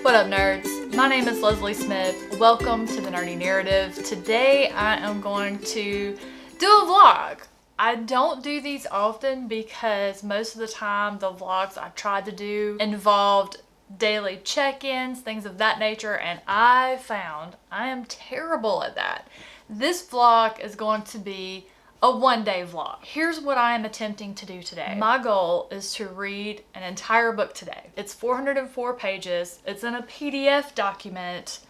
What up, nerds? My name is Leslie Smith. Welcome to the Nerdy Narrative. Today I am going to do a vlog. I don't do these often because most of the time the vlogs I've tried to do involved daily check-ins, things of that nature, and I found I am terrible at that. This vlog is going to be a one-day vlog. Here's what I am attempting to do today. My goal is to read an entire book today. It's 404 pages. It's in a PDF document,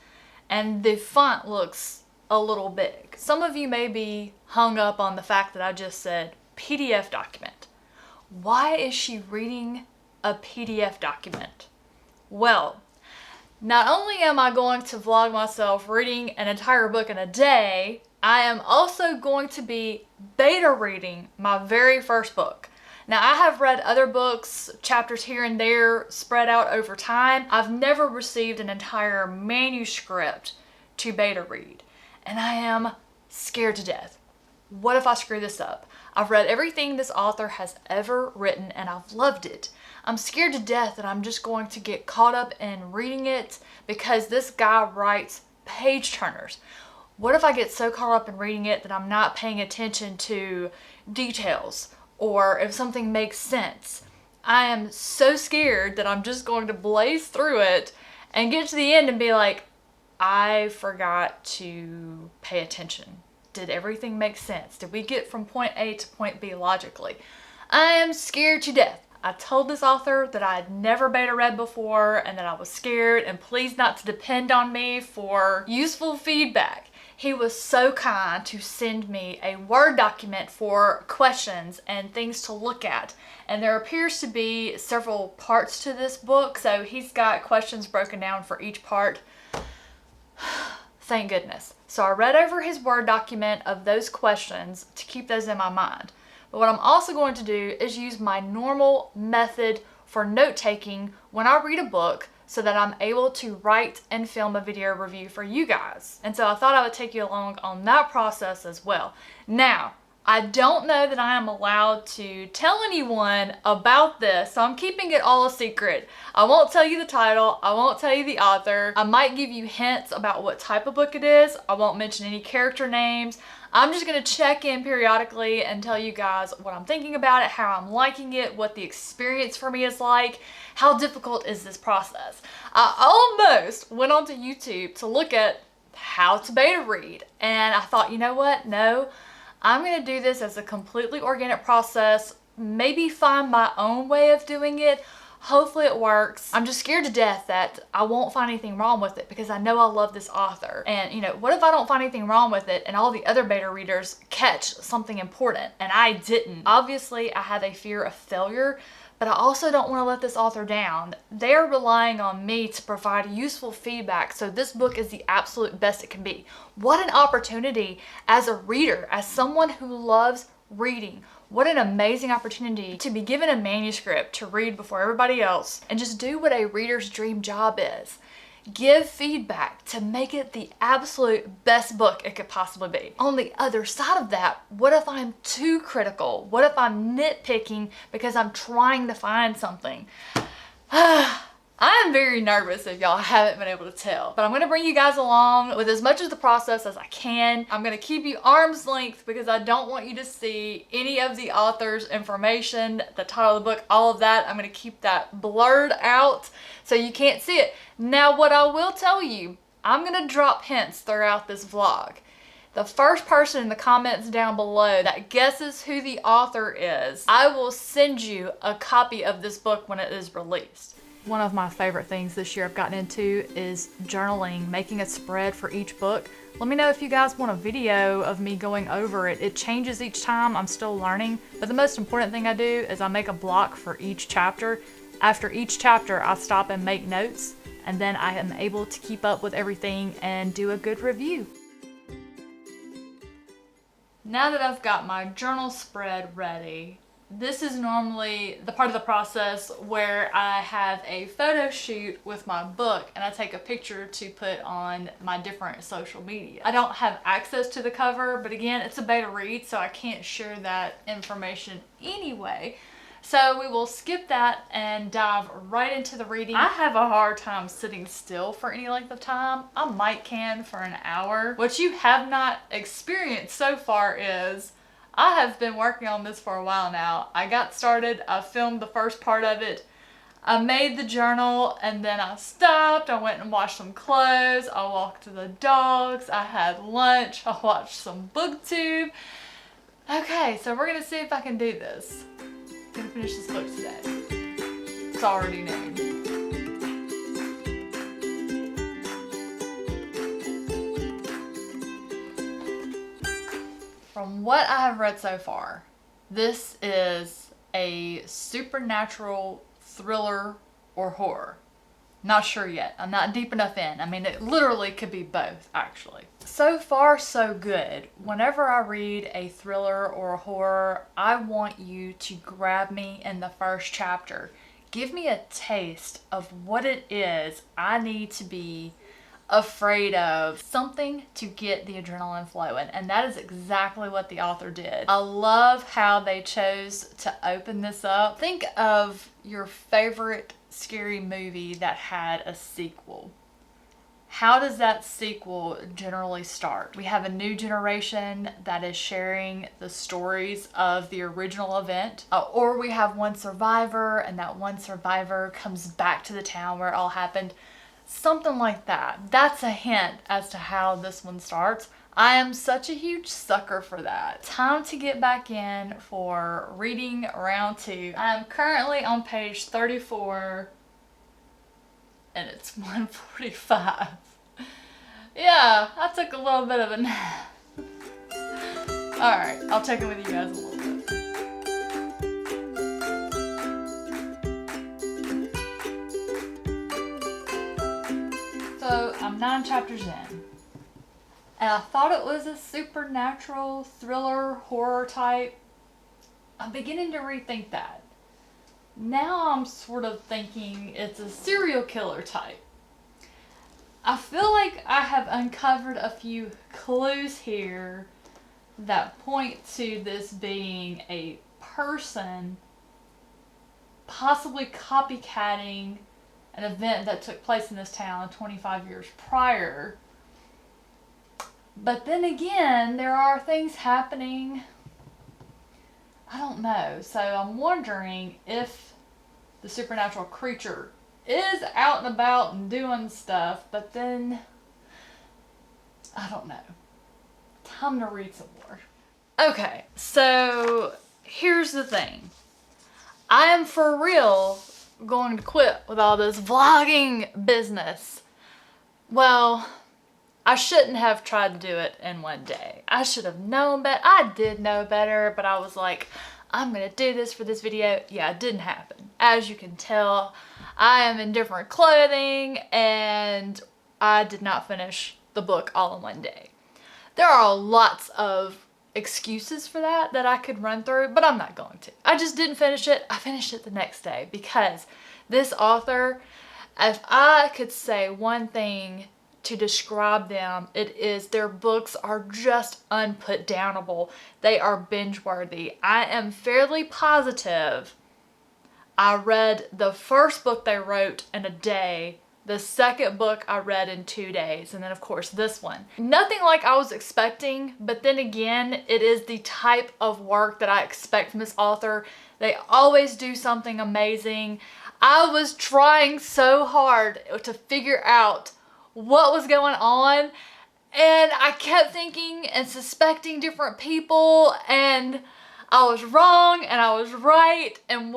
and the font looks a little big. Some of you may be hung up on the fact that I just said PDF document. Why is she reading a PDF document? Well, not only am I going to vlog myself reading an entire book in a day, I am also going to be beta reading my very first book. Now, I have read other books, chapters here and there, spread out over time. I've never received an entire manuscript to beta read, and I am scared to death. What if I screw this up? I've read everything this author has ever written, and I've loved it. I'm scared to death that I'm just going to get caught up in reading it because this guy writes page turners. What if I get so caught up in reading it that I'm not paying attention to details or if something makes sense? I am so scared that I'm just going to blaze through it and get to the end and be like, I forgot to pay attention. Did everything make sense? Did we get from point A to point B logically? I am scared to death. I told this author that I had never beta read before and that I was scared, and please not to depend on me for useful feedback. He was so kind to send me a Word document for questions and things to look at. And there appears to be several parts to this book, so he's got questions broken down for each part. Thank goodness. So I read over his Word document of those questions to keep those in my mind. But what I'm also going to do is use my normal method for note-taking when I read a book, so that I'm able to write and film a video review for you guys. And so I thought I would take you along on that process as well. Now, I don't know that I am allowed to tell anyone about this, so I'm keeping it all a secret. I won't tell you the title, I won't tell you the author. I might give you hints about what type of book it is. I won't mention any character names. I'm just gonna check in periodically and tell you guys what I'm thinking about it, how I'm liking it, what the experience for me is like, how difficult is this process. I almost went onto YouTube to look at how to beta read, and I thought, you know what, no, I'm gonna do this as a completely organic process, maybe find my own way of doing it. Hopefully it works. I'm just scared to death that I won't find anything wrong with it because I know I love this author. And you know, what if I don't find anything wrong with it and all the other beta readers catch something important and I didn't? Obviously, I have a fear of failure, but I also don't want to let this author down. They're relying on me to provide useful feedback, so this book is the absolute best it can be. What an opportunity as a reader, as someone who loves reading. What an amazing opportunity to be given a manuscript to read before everybody else and just do what a reader's dream job is. Give feedback to make it the absolute best book it could possibly be. On the other side of that, what if I'm too critical? What if I'm nitpicking because I'm trying to find something? I'm very nervous if y'all haven't been able to tell, but I'm going to bring you guys along with as much of the process as I can. I'm going to keep you arm's length because I don't want you to see any of the author's information, the title of the book, all of that. I'm going to keep that blurred out so you can't see it. Now, what I will tell you, I'm going to drop hints throughout this vlog. The first person in the comments down below that guesses who the author is, I will send you a copy of this book when it is released. One of my favorite things this year I've gotten into is journaling, making a spread for each book. Let me know if you guys want a video of me going over it. It changes each time, I'm still learning, but the most important thing I do is I make a block for each chapter. After each chapter, I stop and make notes, and then I am able to keep up with everything and do a good review. Now that I've got my journal spread ready, this is normally the part of the process where I have a photo shoot with my book and I take a picture to put on my different social media. I don't have access to the cover, but again, it's a beta read, so I can't share that information anyway. So we will skip that and dive right into the reading. I have a hard time sitting still for any length of time. I might can for an hour. What you have not experienced so far is I have been working on this for a while now. I got started, I filmed the first part of it, I made the journal, and then I stopped. I went and washed some clothes, I walked the dogs, I had lunch, I watched some booktube. Okay, so we're gonna see if I can do this. I'm gonna finish this book today. It's already noon. From what I have read so far, this is a supernatural thriller or horror. Not sure yet. I'm not deep enough in. I mean, it literally could be both, actually. So far, so good. Whenever I read a thriller or a horror, I want you to grab me in the first chapter. Give me a taste of what it is I need to be afraid of, something to get the adrenaline flowing, and that is exactly what the author did. I love how they chose to open this up. Think of your favorite scary movie that had a sequel. How does that sequel generally start? We have a new generation that is sharing the stories of the original event, or we have one survivor, and that one survivor comes back to the town where it all happened. Something like that. That's a hint as to how this one starts. I am such a huge sucker for that. Time to get back in for reading round 2. I'm currently on page 34 and it's 1:45. Yeah, I took a little bit of a nap. Alright, I'll check in with you guys a little bit. So I'm 9 chapters in, and I thought it was a supernatural thriller horror type. I'm beginning to rethink that. Now I'm sort of thinking it's a serial killer type. I feel like I have uncovered a few clues here that point to this being a person possibly copycatting an event that took place in this town 25 years prior. But then again, there are things happening. I don't know. So I'm wondering if the supernatural creature is out and about and doing stuff, but then I don't know. Time to read some more. Okay, so here's the thing. I am for real going to quit with all this vlogging business. Well, I shouldn't have tried to do it in one day. I should have known better. I did know better, but I was like, I'm gonna do this for this video. Yeah, it didn't happen. As you can tell, I am in different clothing and I did not finish the book all in one day. There are lots of excuses for that I could run through, but I'm not going to. I just didn't finish it. I finished it the next day because this author, if I could say one thing to describe them, it is their books are just unputdownable. They are binge worthy. I am fairly positive I read the first book they wrote in a day. The second book I read in 2 days, and then of course this one. Nothing like I was expecting, but then again, it is the type of work that I expect from this author. They always do something amazing. I was trying so hard to figure out what was going on, and I kept thinking and suspecting different people, and I was wrong and I was right, and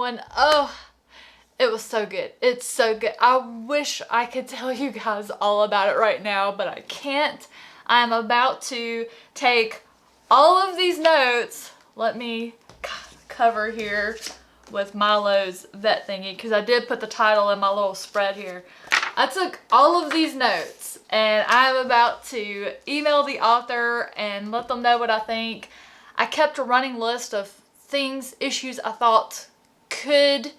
it was so good. It's so good. I wish I could tell you guys all about it right now, but I can't. I'm about to take all of these notes. Let me cover here with Milo's vet thingy, because I did put the title in my little spread here. I took all of these notes and I'm about to email the author and let them know what I think. I kept a running list of things, issues I thought could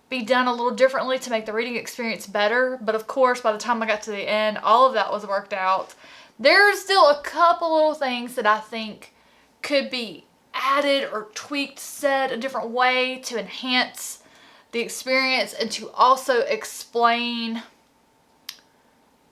be done a little differently to make the reading experience better. But of course, by the time I got to the end, all of that was worked out. There's still a couple little things that I think could be added or tweaked, said a different way to enhance the experience and to also explain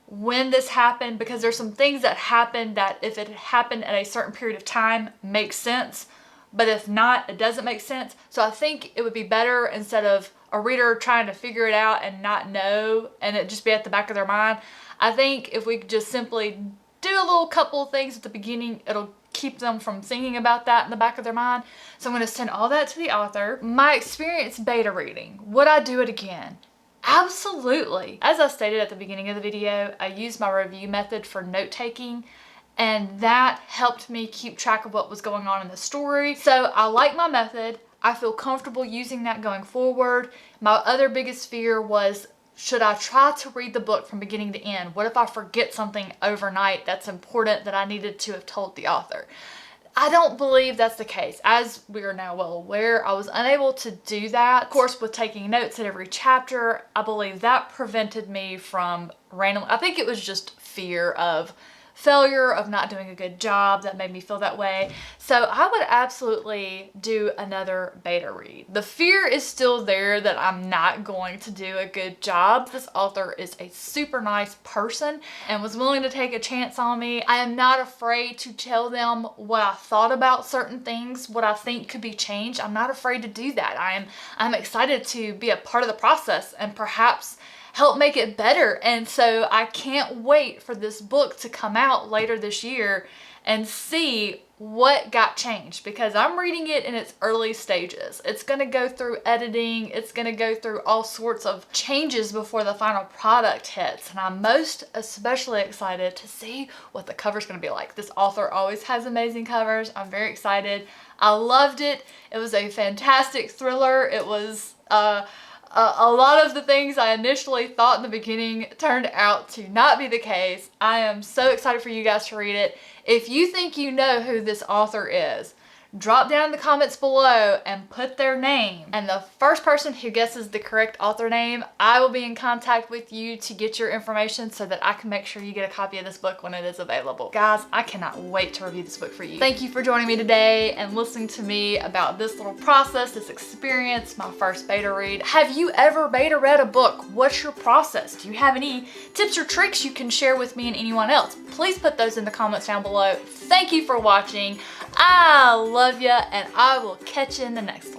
when this happened, because there's some things that happened that if it happened at a certain period of time makes sense, but if not, it doesn't make sense. So I think it would be better, instead of a reader trying to figure it out and not know and it just be at the back of their mind, I think if we could just simply do a little couple of things at the beginning, it'll keep them from thinking about that in the back of their mind. So I'm going to send all that to the author. My experience beta reading, would I do it again? Absolutely. As I stated at the beginning of the video, I used my review method for note taking, and that helped me keep track of what was going on in the story. So I like my method. I feel comfortable using that going forward. My other biggest fear was, should I try to read the book from beginning to end? What if I forget something overnight that's important that I needed to have told the author? I don't believe that's the case. As we are now well aware, I was unable to do that. Of course, with taking notes at every chapter, I believe that prevented me from randomly, I think it was just fear of failure, of not doing a good job, that made me feel that way. So I would absolutely do another beta read. The fear is still there that I'm not going to do a good job. This author is a super nice person and was willing to take a chance on me. I am not afraid to tell them what I thought about certain things, what I think could be changed. I'm not afraid to do that. I'm excited to be a part of the process and perhaps help make it better. And so I can't wait for this book to come out later this year and see what got changed, because I'm reading it in its early stages. It's going to go through editing. It's going to go through all sorts of changes before the final product hits. And I'm most especially excited to see what the cover's going to be like. This author always has amazing covers. I'm very excited. I loved it. It was a fantastic thriller. It was, a lot of the things I initially thought in the beginning turned out to not be the case. I am so excited for you guys to read it. If you think you know who this author is, drop down in the comments below and put their name. And the first person who guesses the correct author name, I will be in contact with you to get your information so that I can make sure you get a copy of this book when it is available. Guys, I cannot wait to review this book for you. Thank you for joining me today and listening to me about this little process, this experience, my first beta read. Have you ever beta read a book? What's your process? Do you have any tips or tricks you can share with me and anyone else? Please put those in the comments down below. Thank you for watching. I love ya, and I will catch you in the next one.